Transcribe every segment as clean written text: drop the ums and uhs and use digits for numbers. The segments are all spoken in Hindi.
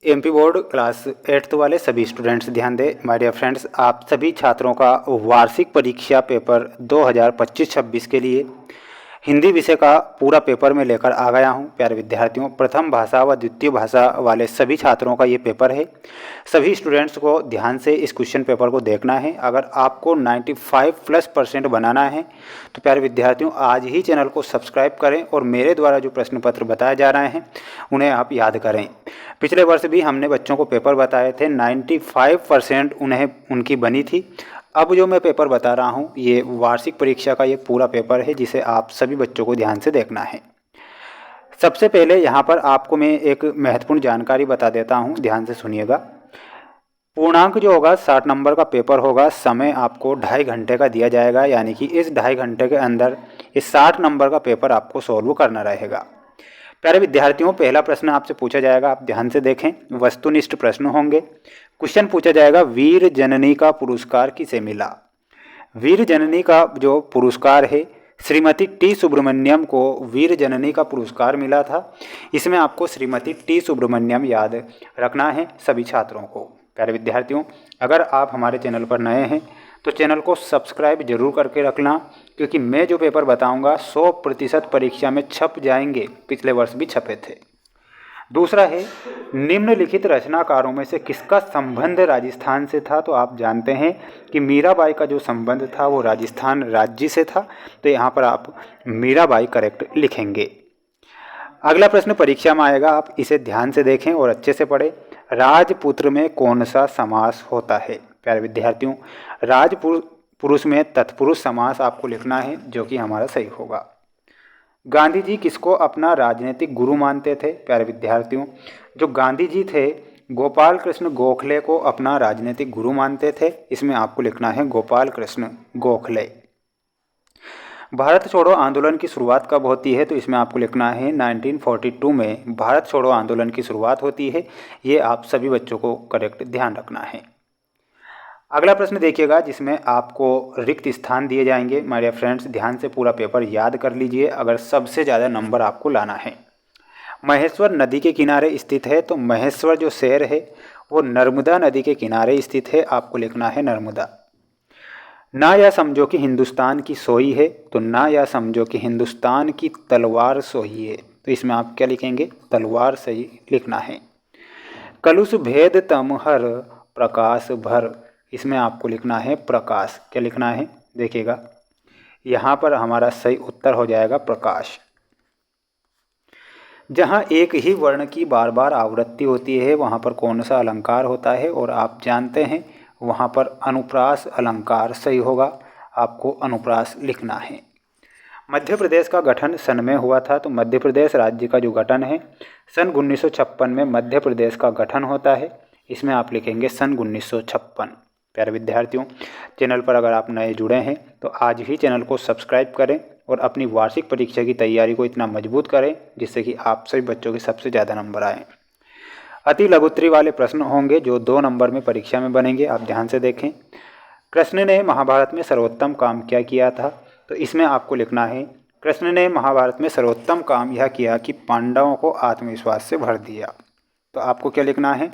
एमपी बोर्ड क्लास 8th वाले सभी स्टूडेंट्स ध्यान दें। माय डियर फ्रेंड्स, आप सभी छात्रों का वार्षिक परीक्षा पेपर 2025-26 के लिए हिंदी विषय का पूरा पेपर में लेकर आ गया हूं। प्यारे विद्यार्थियों, प्रथम भाषा व द्वितीय भाषा वाले सभी छात्रों का ये पेपर है। सभी स्टूडेंट्स को ध्यान से इस क्वेश्चन पेपर को देखना है। अगर आपको 95+ % बनाना है तो प्यारे विद्यार्थियों आज ही चैनल को सब्सक्राइब करें और मेरे द्वारा जो प्रश्न पत्र बताए जा रहे हैं उन्हें आप याद करें। पिछले वर्ष भी हमने बच्चों को पेपर बताए थे, 95% उन्हें उनकी बनी थी। अब जो मैं पेपर बता रहा हूँ ये वार्षिक परीक्षा का ये पूरा पेपर है जिसे आप सभी बच्चों को ध्यान से देखना है। सबसे पहले यहाँ पर आपको मैं एक महत्वपूर्ण जानकारी बता देता हूँ, ध्यान से सुनिएगा। पूर्णांक जो होगा 60 नंबर का पेपर होगा। समय आपको 2.5 घंटे का दिया जाएगा, यानी कि इस 2.5 घंटे के अंदर इस 60 नंबर का पेपर आपको सॉल्व करना रहेगा। प्यारे विद्यार्थियों, पहला प्रश्न आपसे पूछा जाएगा, आप ध्यान से देखें। वस्तुनिष्ठ प्रश्न होंगे। क्वेश्चन पूछा जाएगा, वीर जननी का पुरस्कार किसे मिला। वीर जननी का जो पुरस्कार है, श्रीमती टी सुब्रमण्यम को वीर जननी का पुरस्कार मिला था। इसमें आपको श्रीमती टी सुब्रमण्यम याद रखना है सभी छात्रों को। प्यारे विद्यार्थियों, अगर आप हमारे चैनल पर नए हैं तो चैनल को सब्सक्राइब जरूर करके रखना, क्योंकि मैं जो पेपर बताऊंगा 100% परीक्षा में छप जाएंगे। पिछले वर्ष भी छपे थे। दूसरा है, निम्नलिखित रचनाकारों में से किसका संबंध राजस्थान से था। तो आप जानते हैं कि मीराबाई का जो संबंध था वो राजस्थान राज्य से था, तो यहाँ पर आप मीराबाई करेक्ट लिखेंगे। अगला प्रश्न परीक्षा में आएगा, आप इसे ध्यान से देखें और अच्छे से पढ़ें। राजपुत्र में कौन सा समास होता है। प्यारे विद्यार्थियों, राजपुरुष में तत्पुरुष समास आपको लिखना है, जो कि हमारा सही होगा। गांधी जी किसको अपना राजनीतिक गुरु मानते थे। प्यारे विद्यार्थियों, जो गांधी जी थे गोपाल कृष्ण गोखले को अपना राजनीतिक गुरु मानते थे। इसमें आपको लिखना है गोपाल कृष्ण गोखले। भारत छोड़ो आंदोलन की शुरुआत कब होती है। तो इसमें आपको लिखना है 1942 में भारत छोड़ो आंदोलन की शुरुआत होती है। ये आप सभी बच्चों को करेक्ट ध्यान रखना है। अगला प्रश्न देखिएगा, जिसमें आपको रिक्त स्थान दिए जाएंगे। माय डियर फ्रेंड्स, ध्यान से पूरा पेपर याद कर लीजिए अगर सबसे ज़्यादा नंबर आपको लाना है। महेश्वर नदी के किनारे स्थित है, तो महेश्वर जो शहर है वो नर्मदा नदी के किनारे स्थित है। आपको लिखना है नर्मदा। ना या समझो कि हिंदुस्तान की सोई है, तो ना या समझो कि हिंदुस्तान की तलवार सोई है। तो इसमें आप क्या लिखेंगे, तलवार सही लिखना है। कलुष भेद तम हर प्रकाश भर। इसमें आपको लिखना है प्रकाश। क्या लिखना है, देखिएगा यहाँ पर हमारा सही उत्तर हो जाएगा प्रकाश। जहाँ एक ही वर्ण की बार बार आवृत्ति होती है वहाँ पर कौन सा अलंकार होता है। और आप जानते हैं वहाँ पर अनुप्रास अलंकार सही होगा। आपको अनुप्रास लिखना है। मध्य प्रदेश का गठन सन में हुआ था। तो मध्य प्रदेश राज्य का जो गठन है सन 1956 में मध्य प्रदेश का गठन होता है। इसमें आप लिखेंगे सन 1956। प्यारे विद्यार्थियों, चैनल पर अगर आप नए जुड़े हैं तो आज ही चैनल को सब्सक्राइब करें और अपनी वार्षिक परीक्षा की तैयारी को इतना मजबूत करें जिससे कि आप सभी बच्चों के सबसे ज़्यादा नंबर आएँ। अति लघुत्तरी वाले प्रश्न होंगे जो 2 नंबर में परीक्षा में बनेंगे। आप ध्यान से देखें। कृष्ण ने महाभारत में सर्वोत्तम काम क्या किया था। तो इसमें आपको लिखना है कृष्ण ने महाभारत में सर्वोत्तम काम यह किया कि पांडवों को आत्मविश्वास से भर दिया। तो आपको क्या लिखना है,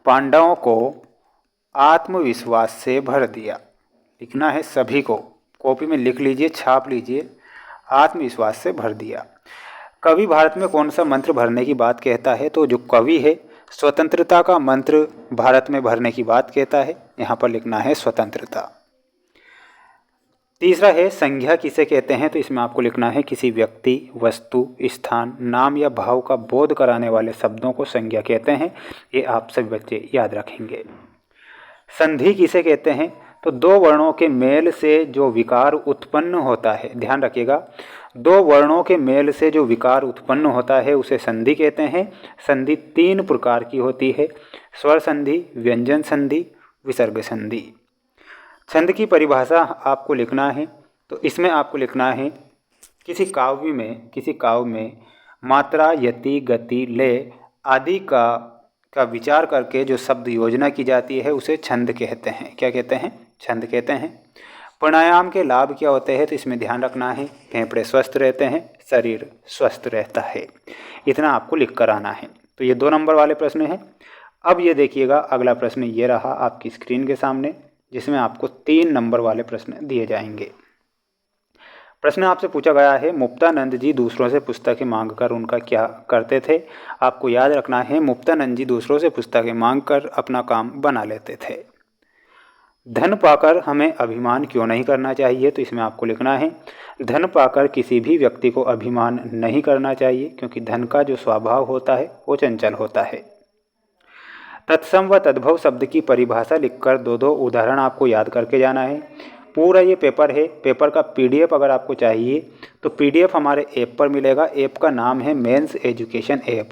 पांडवों को आत्मविश्वास से भर दिया लिखना है। सभी को कॉपी में लिख लीजिए, छाप लीजिए, आत्मविश्वास से भर दिया। कवि भारत में कौन सा मंत्र भरने की बात कहता है। तो जो कवि है स्वतंत्रता का मंत्र भारत में भरने की बात कहता है। यहाँ पर लिखना है स्वतंत्रता। तीसरा है संज्ञा किसे कहते हैं। तो इसमें आपको लिखना है किसी व्यक्ति, वस्तु, स्थान, नाम या भाव का बोध कराने वाले शब्दों को संज्ञा कहते हैं। ये आप सभी बच्चे याद रखेंगे। संधि किसे कहते हैं। तो 2 वर्णों के मेल से जो विकार उत्पन्न होता है, ध्यान रखिएगा, 2 वर्णों के मेल से जो विकार उत्पन्न होता है उसे संधि कहते हैं। संधि 3 प्रकार की होती है, स्वर संधि, व्यंजन संधि, विसर्ग संधि। छंद की परिभाषा आपको लिखना है। तो इसमें आपको लिखना है किसी काव्य में मात्रा, यति, गति, लय आदि का विचार करके जो शब्द योजना की जाती है उसे छंद कहते हैं। क्या कहते हैं, छंद कहते हैं। प्राणायाम के लाभ क्या होते हैं। तो इसमें ध्यान रखना है फेफड़े स्वस्थ रहते हैं, शरीर स्वस्थ रहता है। इतना आपको लिख कर आना है। तो ये 2 नंबर वाले प्रश्न हैं। अब ये देखिएगा, अगला प्रश्न ये रहा आपकी स्क्रीन के सामने, जिसमें आपको 3 नंबर वाले प्रश्न दिए जाएंगे। प्रश्न आपसे पूछा गया है, मुक्तानंद जी दूसरों से पुस्तकें मांगकर उनका क्या करते थे। आपको याद रखना है, मुक्तानंद जी दूसरों से पुस्तकें मांगकर अपना काम बना लेते थे। धन पाकर हमें अभिमान क्यों नहीं करना चाहिए, तो इसमें आपको लिखना है, धन पाकर किसी भी व्यक्ति को अभिमान नहीं करना चाहिए, क्योंकि धन का जो स्वभाव होता है वो चंचल होता है। तत्सम व तद्भव शब्द की परिभाषा लिखकर 2-2 उदाहरण आपको याद करके जाना है। पूरा ये पेपर है, पेपर का पीडीएफ अगर आपको चाहिए तो पीडीएफ हमारे ऐप पर मिलेगा। ऐप का नाम है मेंस एजुकेशन ऐप,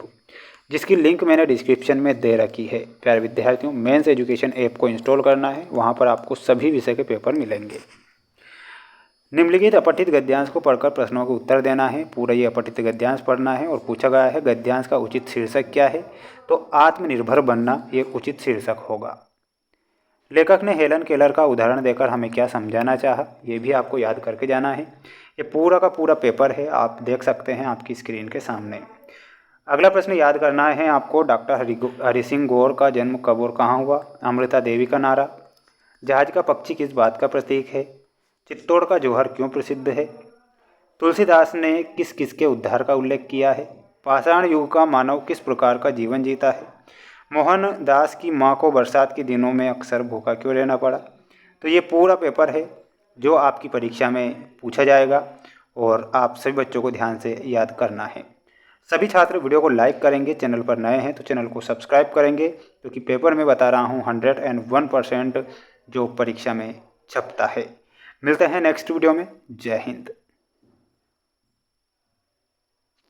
जिसकी लिंक मैंने डिस्क्रिप्शन में दे रखी है। प्यारे विद्यार्थियों, मेंस एजुकेशन ऐप को इंस्टॉल करना है, वहाँ पर आपको सभी विषय के पेपर मिलेंगे। निम्नलिखित अपठित गद्यांश को पढ़कर प्रश्नों के उत्तर देना है। पूरा ये अपठित गद्यांश पढ़ना है और पूछा गया है गद्यांश का उचित शीर्षक क्या है, तो आत्मनिर्भर बनना ये उचित शीर्षक होगा। लेखक ने हेलन केलर का उदाहरण देकर हमें क्या समझाना चाहा, ये भी आपको याद करके जाना है। ये पूरा का पूरा पेपर है, आप देख सकते हैं आपकी स्क्रीन के सामने। अगला प्रश्न याद करना है आपको, डॉक्टर हरि सिंह गौर का जन्म कब और कहाँ हुआ। अमृता देवी का नारा, जहाज का पक्षी किस बात का प्रतीक है, चित्तौड़ का जौहर क्यों प्रसिद्ध है, तुलसीदास ने किस किस के उद्धार का उल्लेख किया है, पाषाण युग का मानव किस प्रकार का जीवन जीता है, मोहनदास की माँ को बरसात के दिनों में अक्सर भूखा क्यों रहना पड़ा। तो ये पूरा पेपर है जो आपकी परीक्षा में पूछा जाएगा और आप सभी बच्चों को ध्यान से याद करना है। सभी छात्र वीडियो को लाइक करेंगे, चैनल पर नए हैं तो चैनल को सब्सक्राइब करेंगे, क्योंकि पेपर में बता रहा हूँ 101% जो परीक्षा में छपता है। मिलते हैं नेक्स्ट वीडियो में। जय हिंद।